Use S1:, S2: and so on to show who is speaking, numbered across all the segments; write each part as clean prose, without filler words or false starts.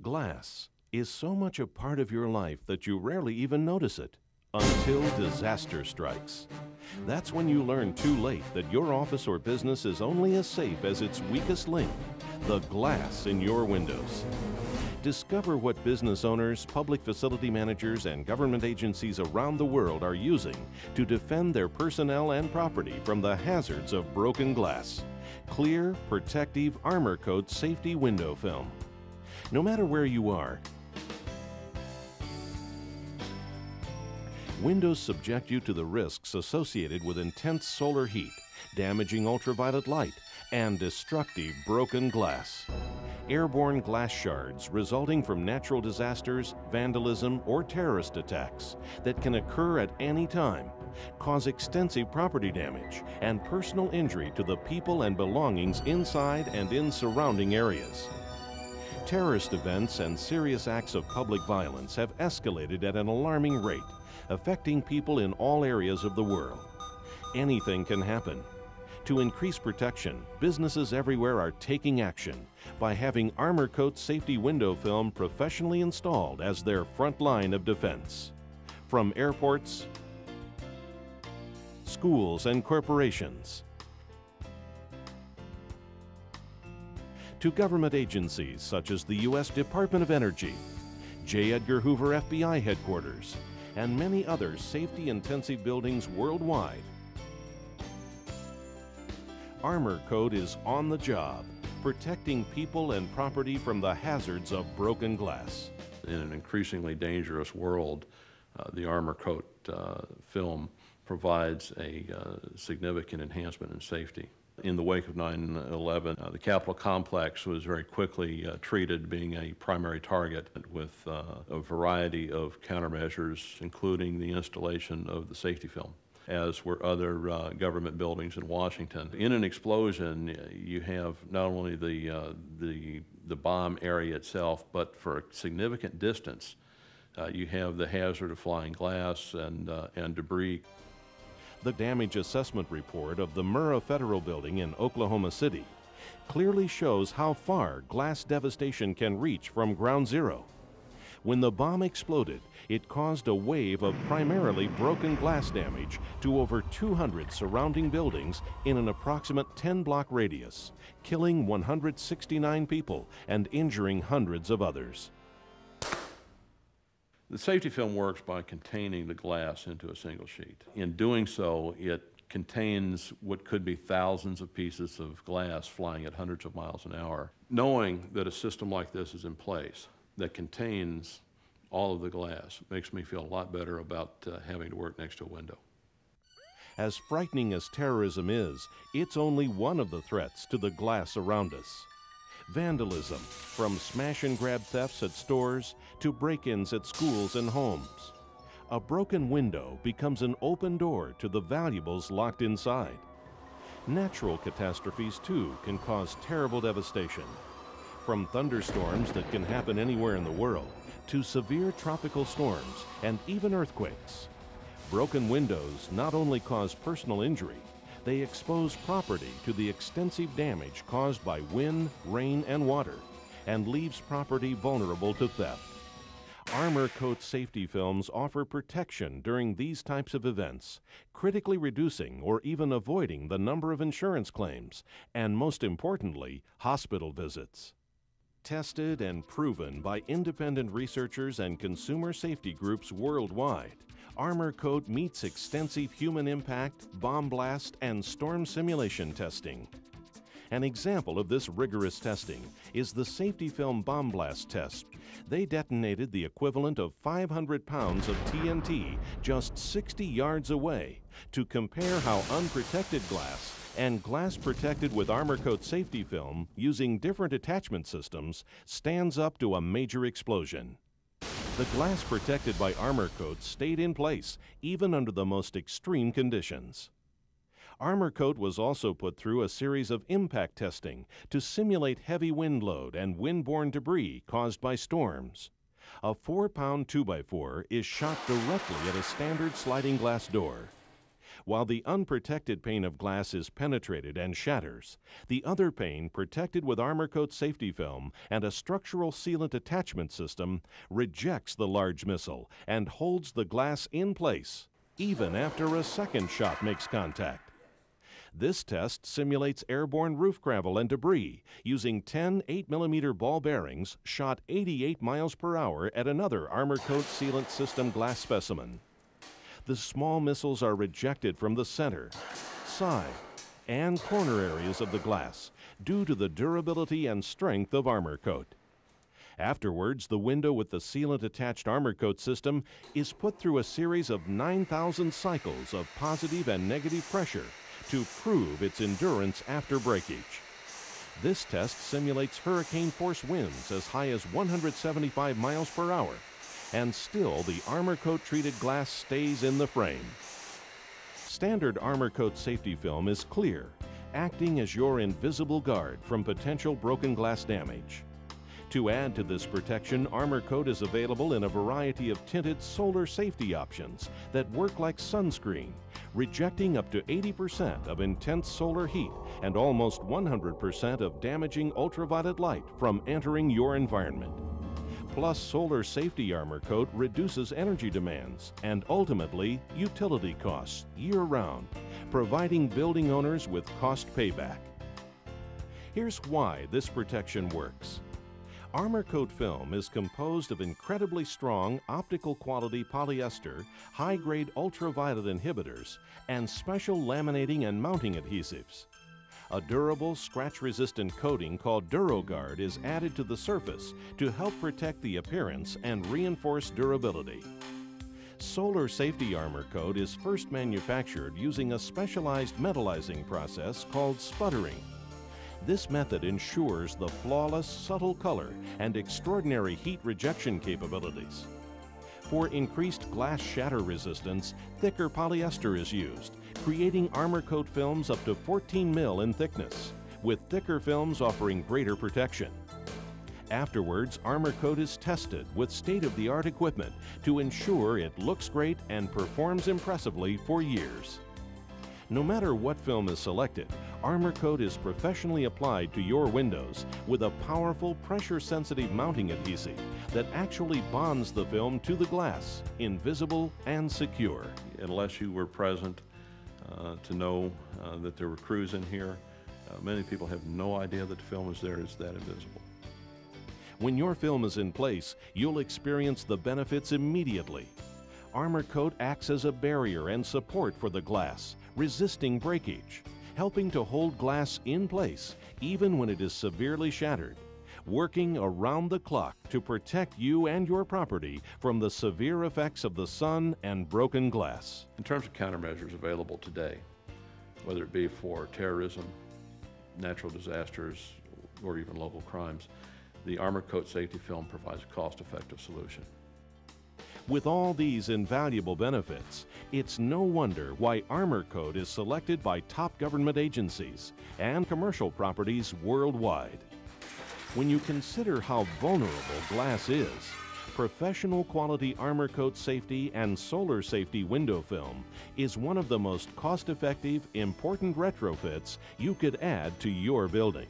S1: Glass is so much a part of your life that you rarely even notice it until disaster strikes. That's when you learn too late that your office or business is only as safe as its weakest link, the glass in your windows. Discover what business owners, public facility managers, and government agencies around the world are using to defend their personnel and property from the hazards of broken glass. Clear, protective Armor Coat safety window film. No matter where you are, windows subject you to the risks associated with intense solar heat, damaging ultraviolet light, and destructive broken glass. Airborne glass shards resulting from natural disasters, vandalism, or terrorist attacks that can occur at any time cause extensive property damage and personal injury to the people and belongings inside and in surrounding areas. Terrorist events and serious acts of public violence have escalated at an alarming rate, affecting people in all areas of the world. Anything can happen. To increase protection, businesses everywhere are taking action by having Armor Coat safety window film professionally installed as their front line of defense. From airports, schools, and corporations, to government agencies such as the U.S. Department of Energy, J. Edgar Hoover FBI headquarters, and many other safety-intensive buildings worldwide. Armor Coat is on the job, protecting people and property from the hazards of broken glass.
S2: In an increasingly dangerous world, the Armor Coat film provides a significant enhancement in safety. In the wake of 9/11, the Capitol complex was very quickly treated being a primary target with a variety of countermeasures, including the installation of the safety film, as were other government buildings in Washington. In an explosion, you have not only the bomb area itself, but for a significant distance, you have the hazard of flying glass and debris.
S1: The damage assessment report of the Murrah Federal Building in Oklahoma City clearly shows how far glass devastation can reach from ground zero. When the bomb exploded, it caused a wave of primarily broken glass damage to over 200 surrounding buildings in an approximate 10-block radius, killing 169 people and injuring hundreds of others.
S2: The safety film works by containing the glass into a single sheet. In doing so, it contains what could be thousands of pieces of glass flying at hundreds of miles an hour. Knowing that a system like this is in place that contains all of the glass makes me feel a lot better about having to work next to a window.
S1: As frightening as terrorism is, it's only one of the threats to the glass around us. Vandalism, from smash-and-grab thefts at stores to break-ins at schools and homes. A broken window becomes an open door to the valuables locked inside. Natural catastrophes, too, can cause terrible devastation. From thunderstorms that can happen anywhere in the world to severe tropical storms and even earthquakes. Broken windows not only cause personal injury, they expose property to the extensive damage caused by wind, rain, and water, and leaves property vulnerable to theft. Armor Coat safety films offer protection during these types of events, critically reducing or even avoiding the number of insurance claims, and most importantly, hospital visits. Tested and proven by independent researchers and consumer safety groups worldwide, Armor Coat meets extensive human impact, bomb blast, and storm simulation testing. An example of this rigorous testing is the safety film bomb blast test. They detonated the equivalent of 500 pounds of TNT just 60 yards away to compare how unprotected glass and glass protected with Armor Coat safety film using different attachment systems stands up to a major explosion. The glass protected by Armor Coat stayed in place even under the most extreme conditions. Armor Coat was also put through a series of impact testing to simulate heavy wind load and windborne debris caused by storms. A 4-pound 2x4 is shot directly at a standard sliding glass door. While the unprotected pane of glass is penetrated and shatters, the other pane, protected with Armor Coat safety film and a structural sealant attachment system, rejects the large missile and holds the glass in place, even after a second shot makes contact. This test simulates airborne roof gravel and debris using 10 8mm ball bearings shot 88 miles per hour at another Armor Coat sealant system glass specimen. The small missiles are rejected from the center, side, and corner areas of the glass due to the durability and strength of Armor Coat. Afterwards, the window with the sealant-attached Armor Coat system is put through a series of 9,000 cycles of positive and negative pressure to prove its endurance after breakage. This test simulates hurricane-force winds as high as 175 miles per hour, and still the Armor Coat treated glass stays in the frame. Standard Armor Coat safety film is clear, acting as your invisible guard from potential broken glass damage. To add to this protection, Armor Coat is available in a variety of tinted solar safety options that work like sunscreen, rejecting up to 80% of intense solar heat and almost 100% of damaging ultraviolet light from entering your environment. Plus, solar safety Armor Coat reduces energy demands and ultimately utility costs year-round, providing building owners with cost payback. Here's why this protection works. Armor Coat film is composed of incredibly strong optical quality polyester, high-grade ultraviolet inhibitors, and special laminating and mounting adhesives. A durable, scratch-resistant coating called DuraGuard is added to the surface to help protect the appearance and reinforce durability. Solar Safety Armor Coat is first manufactured using a specialized metallizing process called sputtering. This method ensures the flawless, subtle color and extraordinary heat rejection capabilities. For increased glass shatter resistance, thicker polyester is used, creating Armor Coat films up to 14 mil in thickness, with thicker films offering greater protection. Afterwards, Armor Coat is tested with state-of-the-art equipment to ensure it looks great and performs impressively for years. No matter what film is selected, Armor Coat is professionally applied to your windows with a powerful pressure-sensitive mounting adhesive that actually bonds the film to the glass, invisible and secure.
S2: Unless you were present to know that there were crews in here, many people have no idea that the film is there. It's that invisible.
S1: When your film is in place, you'll experience the benefits immediately. Armor Coat acts as a barrier and support for the glass, resisting breakage, helping to hold glass in place even when it is severely shattered, working around the clock to protect you and your property from the severe effects of the sun and broken glass.
S2: In terms of countermeasures available today, whether it be for terrorism, natural disasters, or even local crimes, the Armor Coat safety film provides a cost-effective solution.
S1: With all these invaluable benefits, it's no wonder why Armor Coat is selected by top government agencies and commercial properties worldwide. When you consider how vulnerable glass is, professional quality Armor Coat safety and solar safety window film is one of the most cost-effective, important retrofits you could add to your building.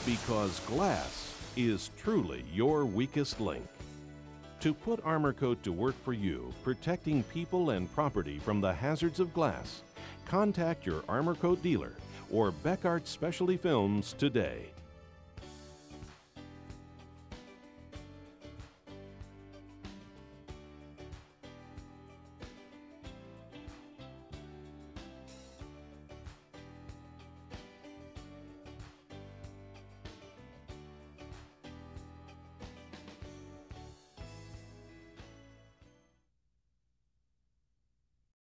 S1: Because glass is truly your weakest link. To put Armor Coat to work for you, protecting people and property from the hazards of glass, contact your Armor Coat dealer or Beckart Specialty Films today.